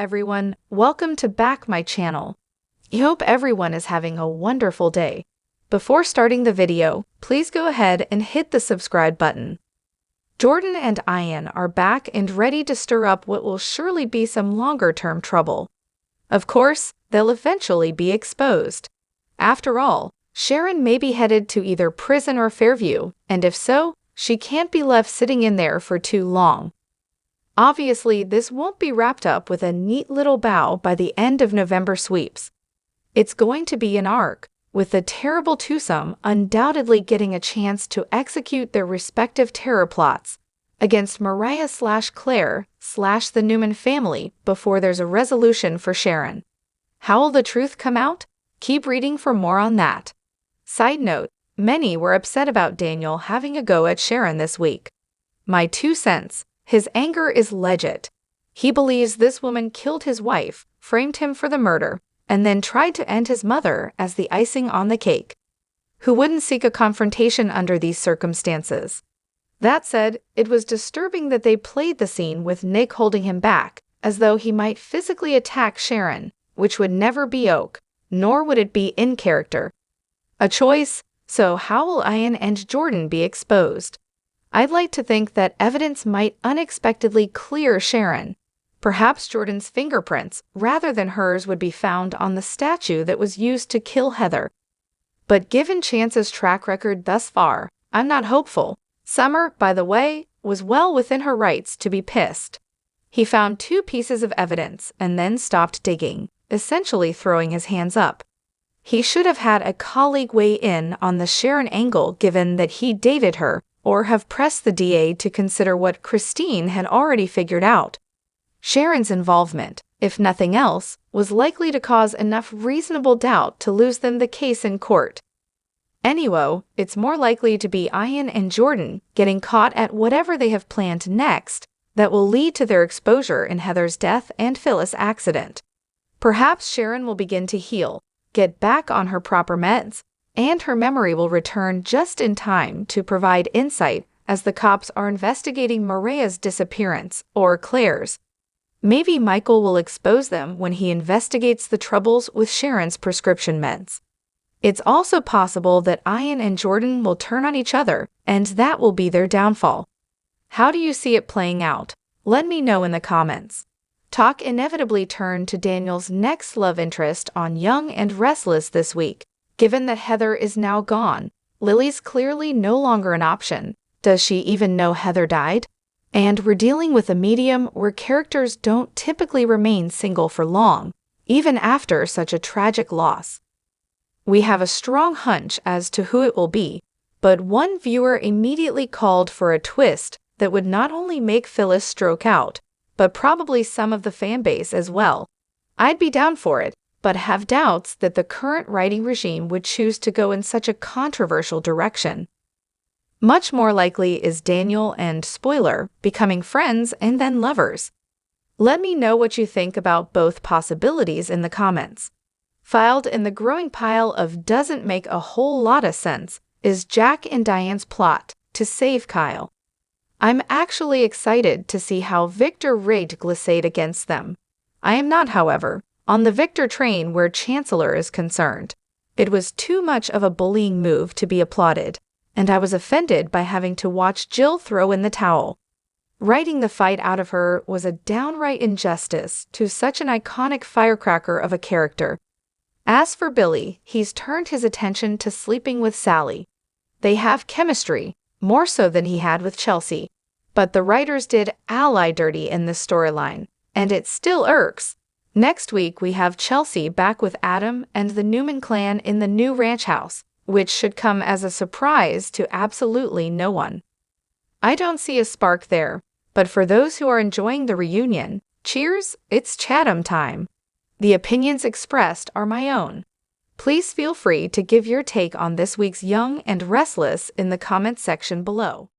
everyone, welcome to back my channel. I hope everyone is having a wonderful day. Before starting the video, please go ahead and hit the subscribe button. Jordan and Ian are back and ready to stir up what will surely be some longer-term trouble. Of course, they'll eventually be exposed. After all, Sharon may be headed to either prison or Fairview, and if so, she can't be left sitting in there for too long. Obviously, this won't be wrapped up with a neat little bow by the end of November sweeps. It's going to be an arc, with the terrible twosome undoubtedly getting a chance to execute their respective terror plots against Mariah/Claire/the Newman family before there's a resolution for Sharon. How will the truth come out? Keep reading for more on that. Side note, many were upset about Daniel having a go at Sharon this week. My 2 cents. His anger is legit. He believes this woman killed his wife, framed him for the murder, and then tried to end his mother as the icing on the cake. Who wouldn't seek a confrontation under these circumstances? That said, it was disturbing that they played the scene with Nick holding him back, as though he might physically attack Sharon, which would never be Oak, nor would it be in character. A choice, so how will Ian and Jordan be exposed? I'd like to think that evidence might unexpectedly clear Sharon. Perhaps Jordan's fingerprints, rather than hers, would be found on the statue that was used to kill Heather. But given Chance's track record thus far, I'm not hopeful. Summer, by the way, was well within her rights to be pissed. He found 2 pieces of evidence and then stopped digging, essentially throwing his hands up. He should have had a colleague weigh in on the Sharon angle given that he dated her, or have pressed the DA to consider what Christine had already figured out. Sharon's involvement, if nothing else, was likely to cause enough reasonable doubt to lose them the case in court. Anyway, it's more likely to be Ian and Jordan getting caught at whatever they have planned next that will lead to their exposure in Heather's death and Phyllis' accident. Perhaps Sharon will begin to heal, get back on her proper meds, and her memory will return just in time to provide insight as the cops are investigating Mariah's disappearance, or Claire's. Maybe Michael will expose them when he investigates the troubles with Sharon's prescription meds. It's also possible that Ian and Jordan will turn on each other, and that will be their downfall. How do you see it playing out? Let me know in the comments. Talk inevitably turned to Daniel's next love interest on Young and Restless this week. Given that Heather is now gone, Lily's clearly no longer an option. Does she even know Heather died? And we're dealing with a medium where characters don't typically remain single for long, even after such a tragic loss. We have a strong hunch as to who it will be, but one viewer immediately called for a twist that would not only make Phyllis stroke out, but probably some of the fanbase as well. I'd be down for it, but have doubts that the current writing regime would choose to go in such a controversial direction. Much more likely is Daniel and Spoiler becoming friends and then lovers. Let me know what you think about both possibilities in the comments. Filed in the growing pile of doesn't make a whole lot of sense is Jack and Diane's plot to save Kyle. I'm actually excited to see how Victor rigged Glissade against them. I am not, however, on the Victor train where Chancellor is concerned. It was too much of a bullying move to be applauded, and I was offended by having to watch Jill throw in the towel. Writing the fight out of her was a downright injustice to such an iconic firecracker of a character. As for Billy, he's turned his attention to sleeping with Sally. They have chemistry, more so than he had with Chelsea. But the writers did ally dirty in this storyline, and it still irks. Next week, we have Chelsea back with Adam and the Newman clan in the new ranch house, which should come as a surprise to absolutely no one. I don't see a spark there, but for those who are enjoying the reunion, cheers, it's Chatham time. The opinions expressed are my own. Please feel free to give your take on this week's Young and Restless in the comments section below.